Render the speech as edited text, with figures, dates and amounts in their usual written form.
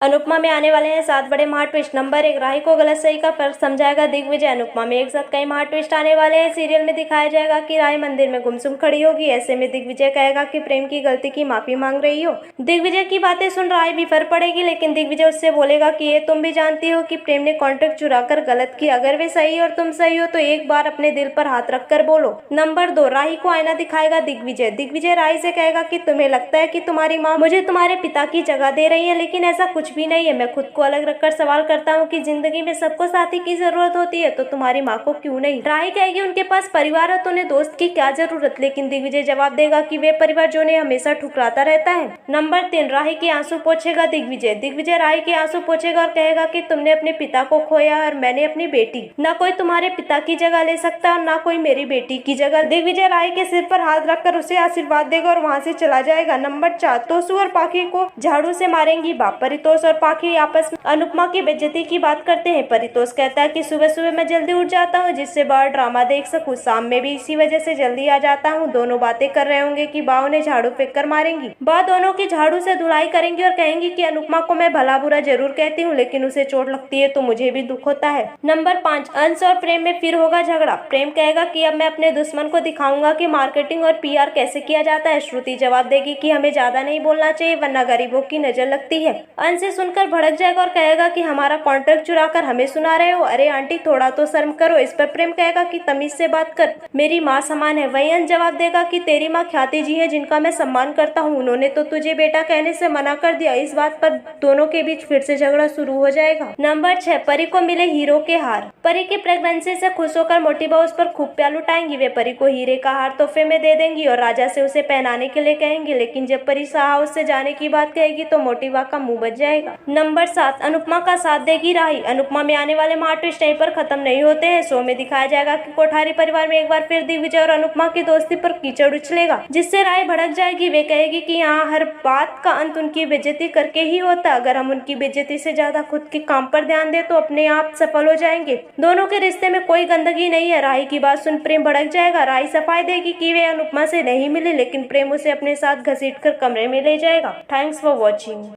अनुपमा में आने वाले हैं 7 बड़े महा ट्विस्ट। नंबर 1, राही को गलत सही का फर्क समझाएगा दिग्विजय। अनुपमा में एक साथ कई महा ट्विस्ट आने वाले हैं। सीरियल में दिखाया जाएगा कि राही मंदिर में गुमसुम खड़ी होगी। ऐसे में दिग्विजय कहेगा कि प्रेम की गलती की माफी मांग रही हो। दिग्विजय की बातें सुन राही बिफर पड़ेगी, लेकिन दिग्विजय उससे बोलेगा कि ये तुम भी जानती हो कि प्रेम ने कॉन्ट्रैक्ट चुरा कर गलत किया। अगर वे सही और तुम सही हो तो एक बार अपने दिल पर हाथ रखकर बोलो। नंबर 2, राही को आईना दिखाएगा दिग्विजय। दिग्विजय राही से कहेगा कि तुम्हें लगता है कि तुम्हारी माँ मुझे तुम्हारे पिता की जगह दे रही है, लेकिन ऐसा कुछ भी नहीं है। मैं खुद को अलग रखकर सवाल करता हूँ कि जिंदगी में सबको साथी की जरूरत होती है, तो तुम्हारी माँ को क्यों नहीं। राही कहेगी उनके पास परिवार है तो उन्हें दोस्त की क्या जरूरत, लेकिन दिग्विजय जवाब देगा कि वे परिवार जो उन्हें हमेशा ठुकराता रहता है। नंबर 3, राही के आंसू पोंछेगा दिग्विजय। दिग्विजय राही के आंसू पोंछेगा और कहेगा कि तुमने अपने पिता को खोया और मैंने अपनी बेटी। न कोई तुम्हारे पिता की जगह ले सकता और न कोई मेरी बेटी की जगह। दिग्विजय राही के सिर पर हाथ रखकर उसे आशीर्वाद देगा और वहाँ से चला जाएगा। नंबर 4, तोसू और पाखी को झाड़ू से मारेंगी बाप। परितोष और पाखी आपस में अनुपमा की बेइज्जती की बात करते हैं। परितोष कहता है कि सुबह सुबह मैं जल्दी उठ जाता हूँ जिससे बड़ा ड्रामा देख सकूं। शाम में भी इसी वजह से जल्दी आ जाता हूँ। दोनों बातें कर रहे होंगे कि बा उन्हें झाड़ू फेंक कर मारेंगी। बा दोनों की झाड़ू से धुलाई करेंगी और कहेंगी कि अनुपमा को मैं भला बुरा जरूर कहती हूँ, लेकिन उसे चोट लगती है तो मुझे भी दुख होता है। नंबर 5, अंश और प्रेम में फिर होगा झगड़ा। प्रेम कहेगा कि अब मैं अपने दुश्मन को दिखाऊंगा कि मार्केटिंग और PR कैसे किया जाता है। श्रुति जवाब देगी कि हमें ज्यादा नहीं बोलना चाहिए वरना गरीबों की नजर लगती है। अंश सुनकर भड़क जाएगा और कहेगा कि हमारा कॉन्ट्रैक्ट चुरा कर हमें सुना रहे हो। अरे आंटी थोड़ा तो शर्म करो। इस पर प्रेम कहेगा कि तमीज से बात कर, मेरी माँ समान है। वही अंश जवाब देगा कि तेरी माँ ख्याति जी है जिनका मैं सम्मान करता हूँ, उन्होंने तो तुझे बेटा कहने से मना कर दिया। इस बात पर दोनों के बीच फिर से झगड़ा शुरू हो जाएगा। नंबर 6, परी को मिले हीरो के हार। परी की प्रेगनेंसी से खुश होकर मोटी बहू उस पर खूब प्यार लुटाएंगी। वे परी को हीरे का हार तोहफे में दे देंगी और राजा से उसे पहनाने के लिए कहेंगी, लेकिन जब परी शाह हाउस से जाने की बात कहेगी तो मोटी बा का मुंह बच जाएगा। नंबर 7, अनुपमा का साथ देगी राही। अनुपमा में आने वाले महा ट्विस्ट यहीं पर खत्म नहीं होते हैं। शो में दिखाया जाएगा कि कोठारी परिवार में एक बार फिर दिग्विजय और अनुपमा की दोस्ती पर कीचड़ उछलेगा, जिससे राही भड़क जाएगी। वे कहेगी कि यहाँ हर बात का अंत उनकी बेइज्जती करके ही होता। अगर हम उनकी बेइज्जती से ज्यादा खुद के काम पर ध्यान दें तो अपने आप सफल हो जाएंगे। दोनों के रिश्ते में कोई गंदगी नहीं है। राही की बात सुन प्रेम भड़क जाएगा। राही सफाई देगी कि वे अनुपमा से नहीं मिले, लेकिन प्रेम उसे अपने साथ घसीट कर कमरे में ले जाएगा। Thanks for watching.